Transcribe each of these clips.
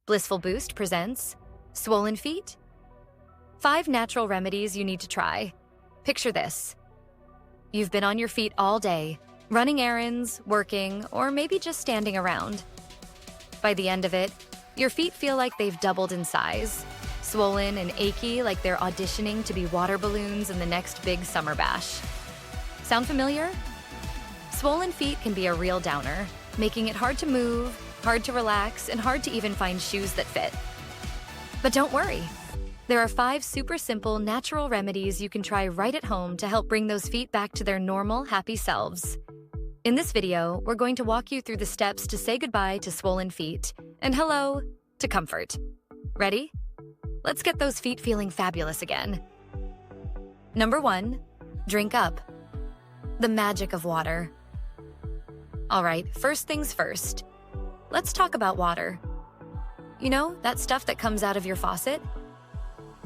Blissful Boost presents Swollen Feet? 5 natural remedies you need to try. Picture this. You've been on your feet all day, running errands, working, or maybe just standing around. By the end of it, your feet feel like they've doubled in size, swollen and achy like they're auditioning to be water balloons in the next big summer bash. Sound familiar? Swollen feet can be a real downer, making it hard to move, hard to relax, and hard to even find shoes that fit. But don't worry. There are 5 super simple natural remedies you can try right at home to help bring those feet back to their normal, happy selves. In this video, we're going to walk you through the steps to say goodbye to swollen feet and hello to comfort. Ready? Let's get those feet feeling fabulous again. Number 1, drink up. The magic of water. All right, first things first. Let's talk about water. You know, that stuff that comes out of your faucet?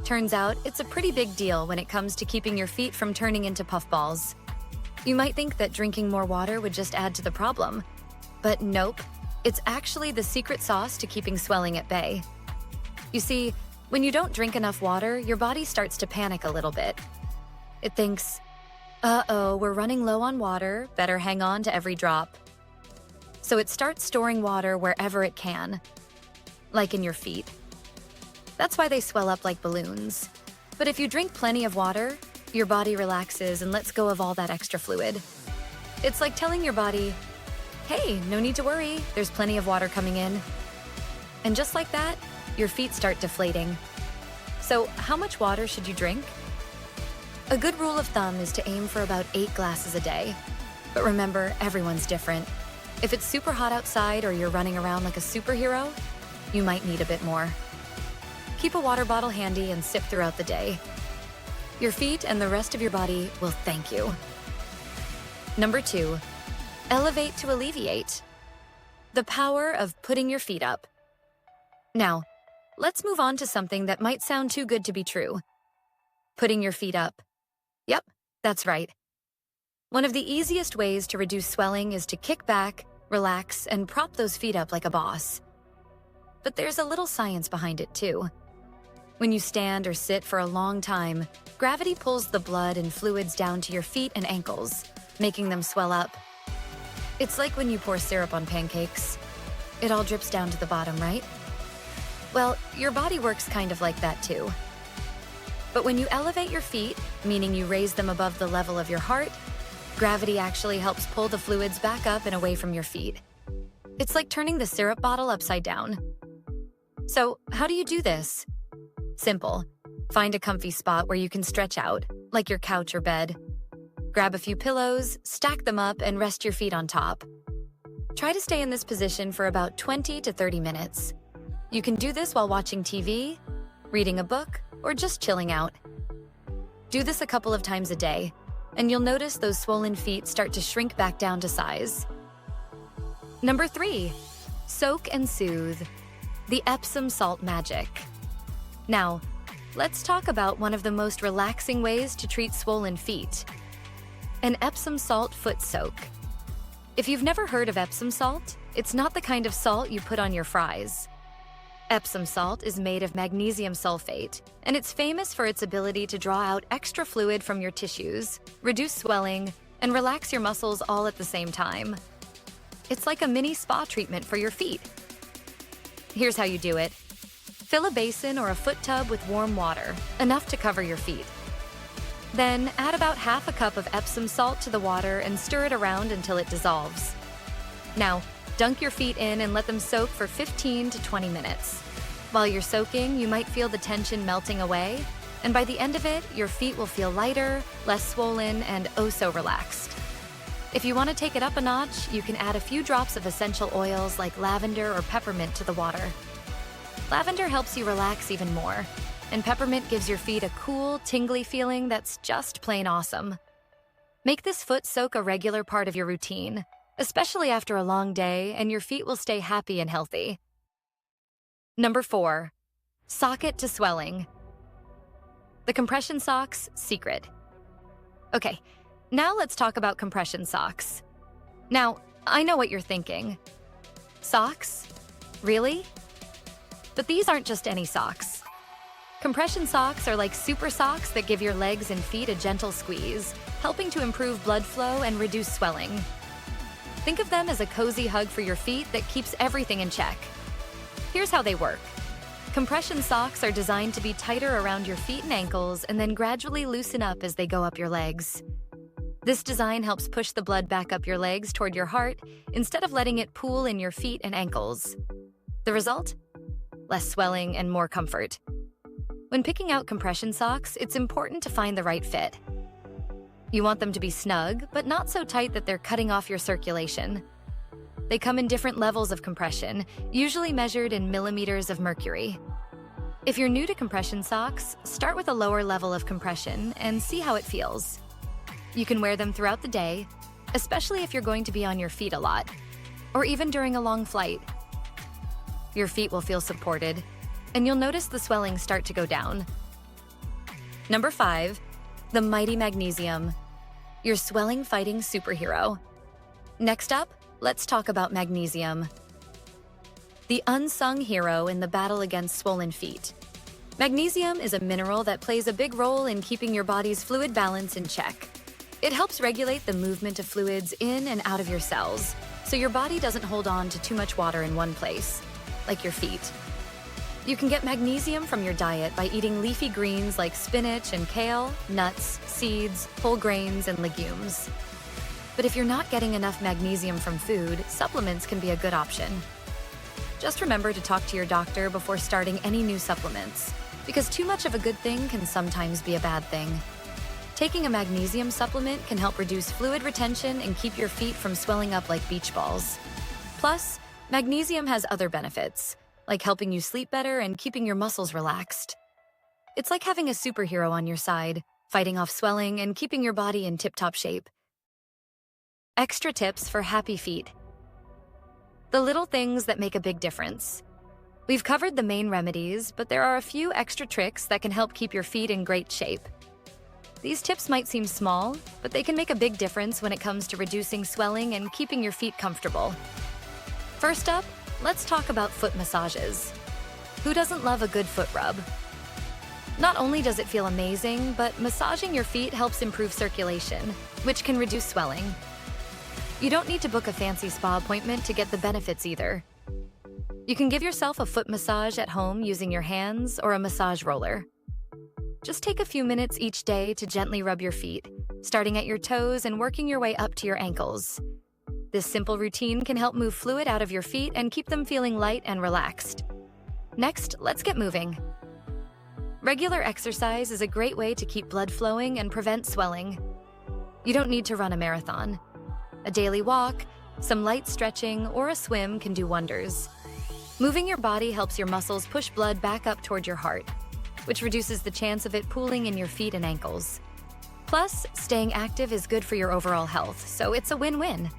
Turns out it's a pretty big deal when it comes to keeping your feet from turning into puffballs. You might think that drinking more water would just add to the problem, but nope, it's actually the secret sauce to keeping swelling at bay. You see, when you don't drink enough water, your body starts to panic a little bit. It thinks, uh-oh, we're running low on water, better hang on to every drop. So it starts storing water wherever it can, like in your feet. That's why they swell up like balloons. But if you drink plenty of water, your body relaxes and lets go of all that extra fluid. It's like telling your body, hey, no need to worry, there's plenty of water coming in. And just like that, your feet start deflating. So how much water should you drink? A good rule of thumb is to aim for about 8 glasses a day. But remember, everyone's different. If it's super hot outside or you're running around like a superhero, you might need a bit more. Keep a water bottle handy and sip throughout the day. Your feet and the rest of your body will thank you. Number 2, elevate to alleviate. The power of putting your feet up. Now, let's move on to something that might sound too good to be true. Putting your feet up. Yep, that's right. One of the easiest ways to reduce swelling is to kick back, relax, and prop those feet up like a boss. But there's a little science behind it too. When you stand or sit for a long time, gravity pulls the blood and fluids down to your feet and ankles, making them swell up. It's like when you pour syrup on pancakes. It all drips down to the bottom, right? Well, your body works kind of like that too. But when you elevate your feet, meaning you raise them above the level of your heart, gravity actually helps pull the fluids back up and away from your feet. It's like turning the syrup bottle upside down. So, how do you do this? Simple. Find a comfy spot where you can stretch out, like your couch or bed. Grab a few pillows, stack them up, and rest your feet on top. Try to stay in this position for about 20 to 30 minutes. You can do this while watching TV, reading a book, or just chilling out. Do this a couple of times a day, and you'll notice those swollen feet start to shrink back down to size. Number 3, soak and soothe. The Epsom salt magic. Now, let's talk about one of the most relaxing ways to treat swollen feet. An Epsom salt foot soak. If you've never heard of Epsom salt, it's not the kind of salt you put on your fries. Epsom salt is made of magnesium sulfate, and it's famous for its ability to draw out extra fluid from your tissues, reduce swelling, and relax your muscles all at the same time. It's like a mini spa treatment for your feet. Here's how you do it. Fill a basin or a foot tub with warm water, enough to cover your feet. Then add about half a cup of Epsom salt to the water and stir it around until it dissolves. Now, dunk your feet in and let them soak for 15 to 20 minutes. While you're soaking, you might feel the tension melting away, and by the end of it, your feet will feel lighter, less swollen, and oh so relaxed. If you want to take it up a notch, you can add a few drops of essential oils like lavender or peppermint to the water. Lavender helps you relax even more, and peppermint gives your feet a cool, tingly feeling that's just plain awesome. Make this foot soak a regular part of your routine, especially after a long day, and your feet will stay happy and healthy. Number 4, socket to swelling. The compression socks secret. Okay, now let's talk about compression socks. Now, I know what you're thinking. Socks? Really? But these aren't just any socks. Compression socks are like super socks that give your legs and feet a gentle squeeze, helping to improve blood flow and reduce swelling. Think of them as a cozy hug for your feet that keeps everything in check. Here's how they work. Compression socks are designed to be tighter around your feet and ankles and then gradually loosen up as they go up your legs. This design helps push the blood back up your legs toward your heart instead of letting it pool in your feet and ankles. The result? Less swelling and more comfort. When picking out compression socks, it's important to find the right fit. You want them to be snug, but not so tight that they're cutting off your circulation. They come in different levels of compression, usually measured in millimeters of mercury. If you're new to compression socks, start with a lower level of compression and see how it feels. You can wear them throughout the day, especially if you're going to be on your feet a lot, or even during a long flight. Your feet will feel supported, and you'll notice the swelling start to go down. Number 5, the Mighty Magnesium, your swelling-fighting superhero. Next up, let's talk about magnesium, the unsung hero in the battle against swollen feet. Magnesium is a mineral that plays a big role in keeping your body's fluid balance in check. It helps regulate the movement of fluids in and out of your cells, so your body doesn't hold on to too much water in one place, like your feet. You can get magnesium from your diet by eating leafy greens like spinach and kale, nuts, seeds, whole grains, and legumes. But if you're not getting enough magnesium from food, supplements can be a good option. Just remember to talk to your doctor before starting any new supplements, because too much of a good thing can sometimes be a bad thing. Taking a magnesium supplement can help reduce fluid retention and keep your feet from swelling up like beach balls. Plus, magnesium has other benefits, like helping you sleep better and keeping your muscles relaxed. It's like having a superhero on your side, fighting off swelling and keeping your body in tip-top shape. Extra tips for happy feet. The little things that make a big difference. We've covered the main remedies, but there are a few extra tricks that can help keep your feet in great shape. These tips might seem small, but they can make a big difference when it comes to reducing swelling and keeping your feet comfortable. First up, let's talk about foot massages. Who doesn't love a good foot rub? Not only does it feel amazing, but massaging your feet helps improve circulation, which can reduce swelling. You don't need to book a fancy spa appointment to get the benefits either. You can give yourself a foot massage at home using your hands or a massage roller. Just take a few minutes each day to gently rub your feet, starting at your toes and working your way up to your ankles. This simple routine can help move fluid out of your feet and keep them feeling light and relaxed. Next, let's get moving. Regular exercise is a great way to keep blood flowing and prevent swelling. You don't need to run a marathon. A daily walk, some light stretching, or a swim can do wonders. Moving your body helps your muscles push blood back up toward your heart, which reduces the chance of it pooling in your feet and ankles. Plus, staying active is good for your overall health, so it's a win-win.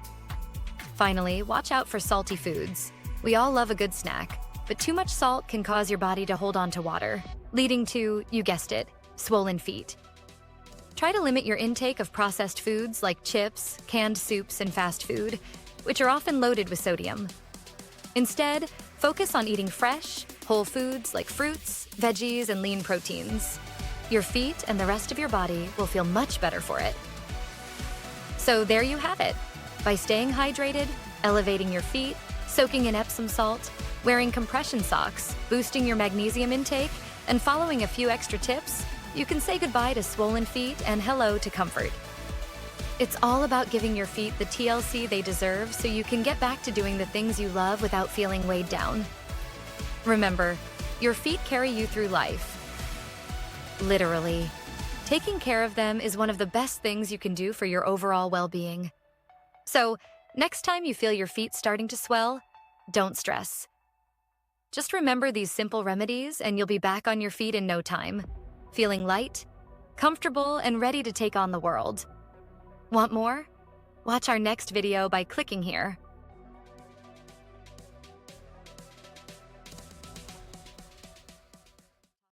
Finally, watch out for salty foods. We all love a good snack, but too much salt can cause your body to hold on to water, leading to, you guessed it, swollen feet. Try to limit your intake of processed foods like chips, canned soups, and fast food, which are often loaded with sodium. Instead, focus on eating fresh, whole foods like fruits, veggies, and lean proteins. Your feet and the rest of your body will feel much better for it. So there you have it. By staying hydrated, elevating your feet, soaking in Epsom salt, wearing compression socks, boosting your magnesium intake, and following a few extra tips, you can say goodbye to swollen feet and hello to comfort. It's all about giving your feet the TLC they deserve so you can get back to doing the things you love without feeling weighed down. Remember, your feet carry you through life. Literally. Taking care of them is one of the best things you can do for your overall well-being. So, next time you feel your feet starting to swell, don't stress. Just remember these simple remedies and you'll be back on your feet in no time, feeling light, comfortable, and ready to take on the world. Want more? Watch our next video by clicking here.